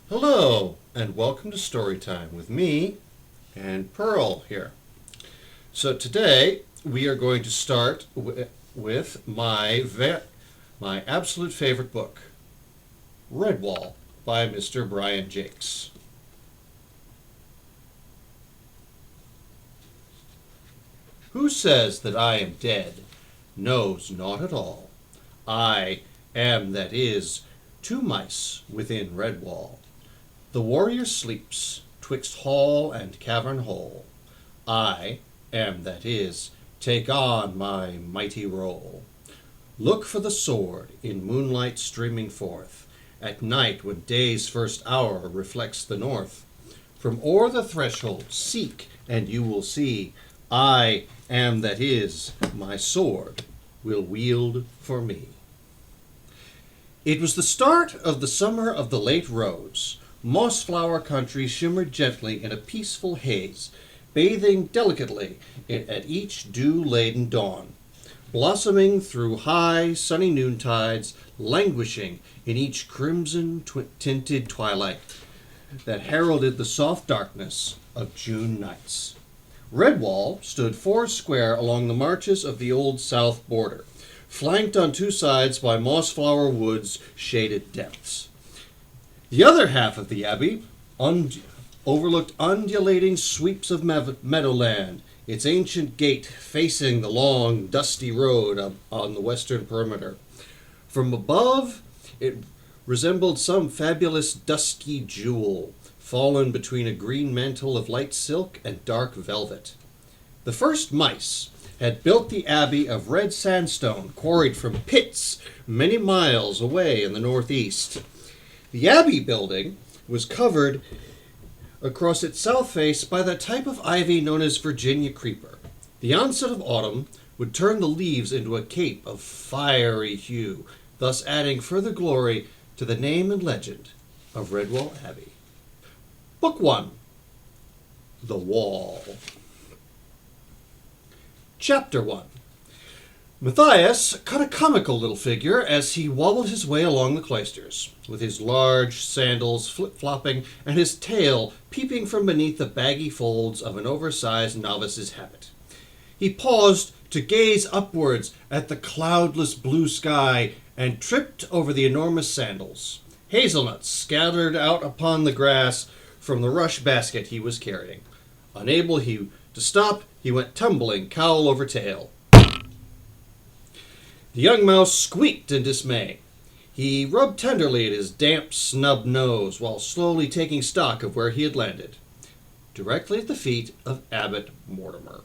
Hello, and welcome to Storytime with me and Pearl here. So today we are going to start with my absolute favorite book, Redwall by Mr. Brian Jacques. Who says that I am dead knows not at all. I am that is two mice within Redwall. The warrior sleeps twixt hall and cavern hole. I am that is, take on my mighty role. Look for the sword in moonlight streaming forth, at night when day's first hour reflects the north. From o'er the threshold seek, and you will see, I am that is, my sword will wield for me. It was the start of the summer of the late rose. Mossflower country shimmered gently in a peaceful haze, bathing delicately at each dew-laden dawn, blossoming through high, sunny noontides, languishing in each crimson-tinted twilight that heralded the soft darkness of June nights. Redwall stood foursquare along the marches of the old south border, flanked on two sides by mossflower woods' shaded depths. The other half of the abbey overlooked undulating sweeps of meadowland, its ancient gate facing the long, dusty road on the western perimeter. From above, it resembled some fabulous dusky jewel, fallen between a green mantle of light silk and dark velvet. The first mice had built the abbey of red sandstone, quarried from pits many miles away in the northeast. The abbey building was covered across its south face by that type of ivy known as Virginia creeper. The onset of autumn would turn the leaves into a cape of fiery hue, thus adding further glory to the name and legend of Redwall Abbey. Book 1. The Wall. Chapter 1. Matthias cut a comical little figure as he wobbled his way along the cloisters, with his large sandals flip-flopping and his tail peeping from beneath the baggy folds of an oversized novice's habit. He paused to gaze upwards at the cloudless blue sky and tripped over the enormous sandals. Hazelnuts scattered out upon the grass from the rush basket he was carrying. Unable to stop, he went tumbling, cowl over tail. The young mouse squeaked in dismay. He rubbed tenderly at his damp, snub nose while slowly taking stock of where he had landed, directly at the feet of Abbot Mortimer.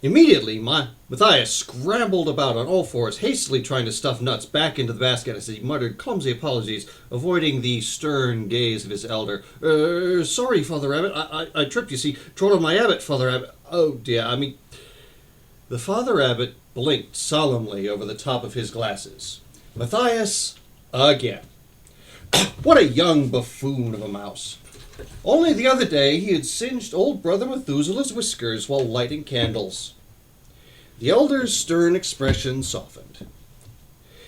Immediately, Matthias scrambled about on all fours, hastily trying to stuff nuts back into the basket as he muttered clumsy apologies, avoiding the stern gaze of his elder. Sorry, Father Abbot. I tripped, you see. Trod on my abbot, Father Abbot. Oh, dear, The Father Abbot blinked solemnly over the top of his glasses. Matthias, again. What a young buffoon of a mouse. Only the other day he had singed old Brother Methuselah's whiskers while lighting candles. The elder's stern expression softened.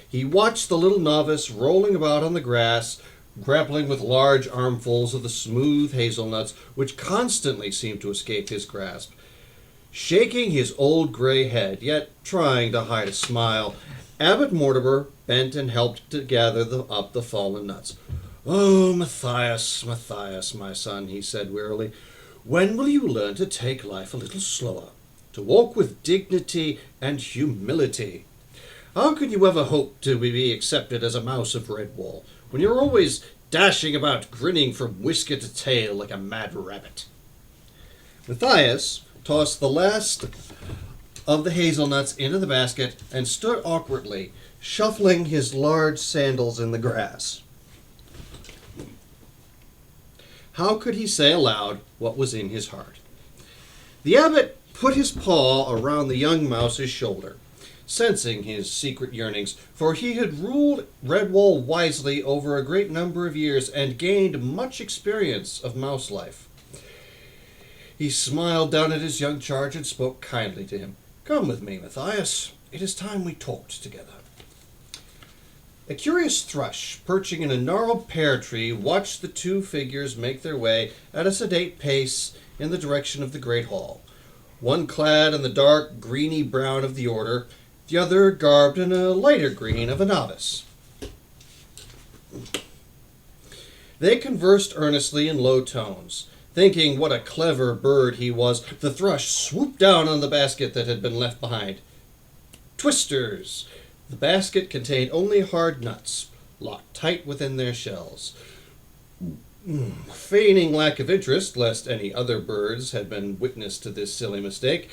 He watched the little novice rolling about on the grass, grappling with large armfuls of the smooth hazelnuts which constantly seemed to escape his grasp. Shaking his old gray head, yet trying to hide a smile, Abbot Mortimer bent and helped to gather up the fallen nuts. "Oh, Matthias, my son," he said wearily, "when will you learn to take life a little slower, to walk with dignity and humility? How can you ever hope to be accepted as a mouse of Redwall, when you're always dashing about grinning from whisker to tail like a mad rabbit?" Matthias tossed the last of the hazelnuts into the basket and stood awkwardly, shuffling his large sandals in the grass. How could he say aloud what was in his heart? The abbot put his paw around the young mouse's shoulder, sensing his secret yearnings, for he had ruled Redwall wisely over a great number of years and gained much experience of mouse life. He smiled down at his young charge and spoke kindly to him. "Come with me, Matthias. It is time we talked together." A curious thrush, perching in a gnarled pear tree, watched the two figures make their way at a sedate pace in the direction of the great hall, one clad in the dark greeny brown of the order, the other garbed in a lighter green of a novice. They conversed earnestly in low tones. Thinking what a clever bird he was, the thrush swooped down on the basket that had been left behind. Twisters! The basket contained only hard nuts, locked tight within their shells. Feigning lack of interest, lest any other birds had been witness to this silly mistake,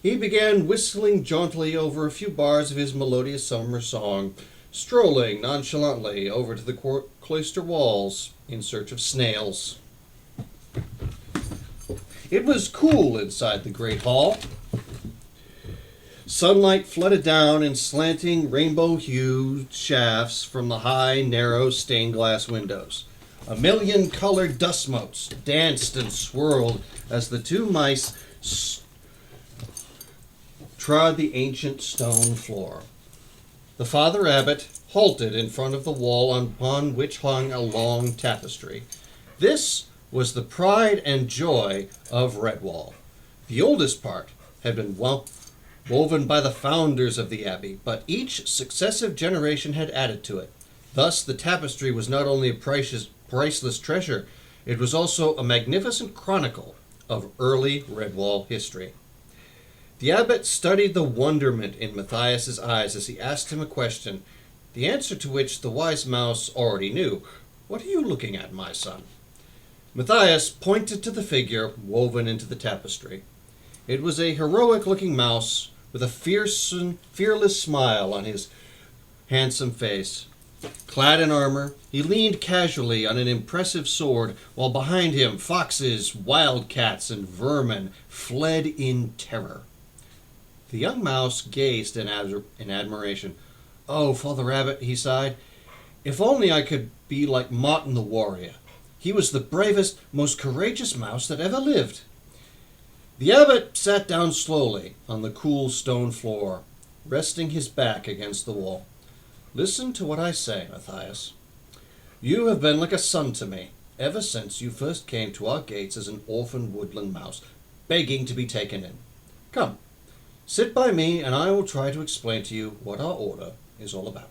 he began whistling jauntily over a few bars of his melodious summer song, strolling nonchalantly over to the cloister walls in search of snails. It was cool inside the great hall. Sunlight flooded down in slanting rainbow-hued shafts from the high, narrow stained-glass windows. A million colored dust motes danced and swirled as the two mice trod the ancient stone floor. The Father Abbot halted in front of the wall upon which hung a long tapestry. This was the pride and joy of Redwall. The oldest part had been woven by the founders of the abbey, but each successive generation had added to it. Thus, the tapestry was not only a priceless treasure, it was also a magnificent chronicle of early Redwall history. The abbot studied the wonderment in Matthias's eyes as he asked him a question, the answer to which the wise mouse already knew. "What are you looking at, my son?" Matthias pointed to the figure woven into the tapestry. It was a heroic-looking mouse with a fierce and fearless smile on his handsome face. Clad in armor, he leaned casually on an impressive sword, while behind him foxes, wildcats, and vermin fled in terror. The young mouse gazed in admiration. "Oh, Father Abbot," he sighed, "if only I could be like Martin the warrior. He was the bravest, most courageous mouse that ever lived." The abbot sat down slowly on the cool stone floor, resting his back against the wall. "Listen to what I say, Matthias. You have been like a son to me, ever since you first came to our gates as an orphan woodland mouse, begging to be taken in. Come, sit by me, and I will try to explain to you what our order is all about.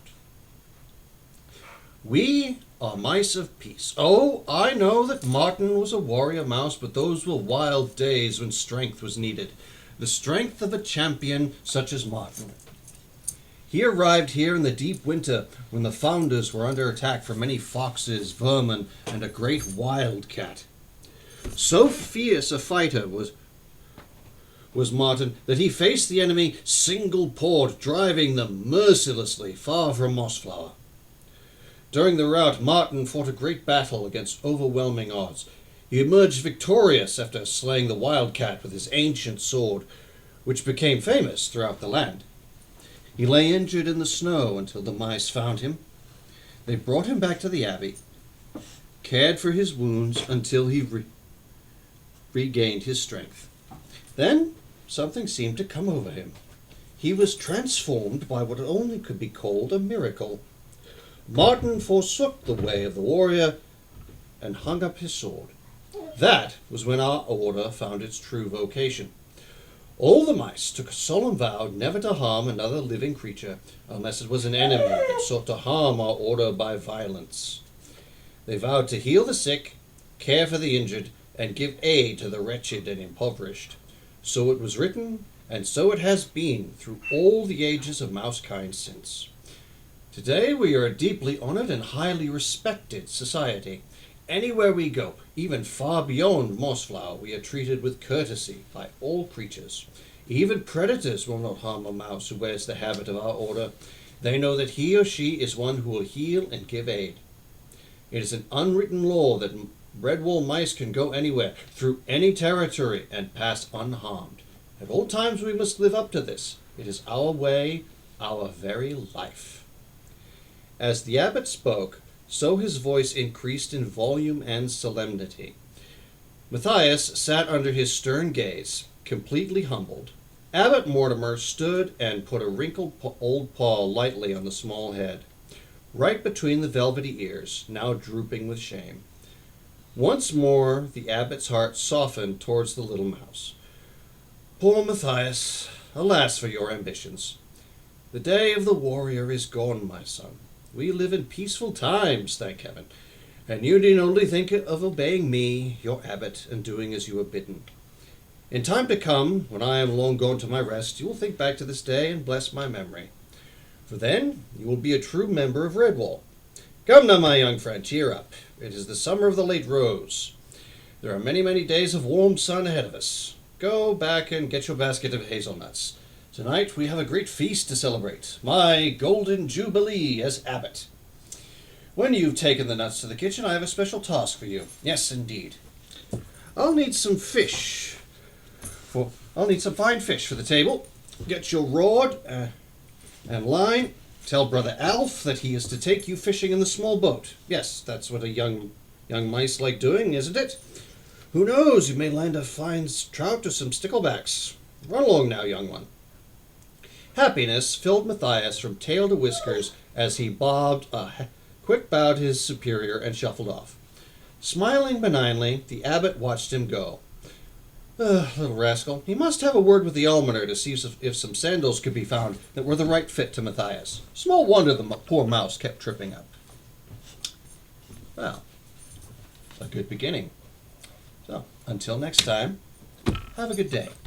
We are mice of peace. Oh, I know that Martin was a warrior mouse, but those were wild days when strength was needed. The strength of a champion such as Martin. He arrived here in the deep winter when the founders were under attack from many foxes, vermin, and a great wildcat. So fierce a fighter was Martin that he faced the enemy single-pawed, driving them mercilessly far from Mossflower. During the rout, Martin fought a great battle against overwhelming odds. He emerged victorious after slaying the wildcat with his ancient sword, which became famous throughout the land. He lay injured in the snow until the mice found him. They brought him back to the abbey, cared for his wounds until he regained his strength. Then something seemed to come over him. He was transformed by what only could be called a miracle. Martin forsook the way of the warrior and hung up his sword. That was when our order found its true vocation. All the mice took a solemn vow never to harm another living creature unless it was an enemy that sought to harm our order by violence. They vowed to heal the sick, care for the injured, and give aid to the wretched and impoverished. So it was written, and so it has been through all the ages of mousekind since. Today we are a deeply honored and highly respected society. Anywhere we go, even far beyond Mossflower, we are treated with courtesy by all creatures. Even predators will not harm a mouse who wears the habit of our order. They know that he or she is one who will heal and give aid. It is an unwritten law that Redwall mice can go anywhere, through any territory, and pass unharmed. At all times we must live up to this. It is our way, our very life." As the abbot spoke, so his voice increased in volume and solemnity. Matthias sat under his stern gaze, completely humbled. Abbot Mortimer stood and put a wrinkled old paw lightly on the small head. right between the velvety ears, now drooping with shame. Once more the abbot's heart softened towards the little mouse. Poor Matthias, alas for your ambitions. The day of the warrior is gone, my son. We live in peaceful times, thank heaven, and you need only think of obeying me, your abbot, and doing as you are bidden. In time to come, when I am long gone to my rest, you will think back to this day and bless my memory. For then you will be a true member of Redwall. Come now, my young friend, cheer up. It is the summer of the late rose. There are many, many days of warm sun ahead of us. Go back and get your basket of hazelnuts. Tonight we have a great feast to celebrate. My golden jubilee as abbot. When you've taken the nuts to the kitchen, I have a special task for you. Yes, indeed. I'll need some fish. I'll need some fine fish for the table. Get your rod and line. Tell Brother Alf that he is to take you fishing in the small boat. Yes, that's what a young mice like doing, isn't it? Who knows, you may land a fine trout or some sticklebacks. Run along now, young one. Happiness filled Matthias from tail to whiskers as he bobbed a quick bow to his superior and shuffled off. Smiling benignly, the abbot watched him go. Little rascal. He must have a word with the almoner to see if some sandals could be found that were the right fit to Matthias. Small wonder the poor mouse kept tripping up. Well, a good beginning. So, until next time, have a good day.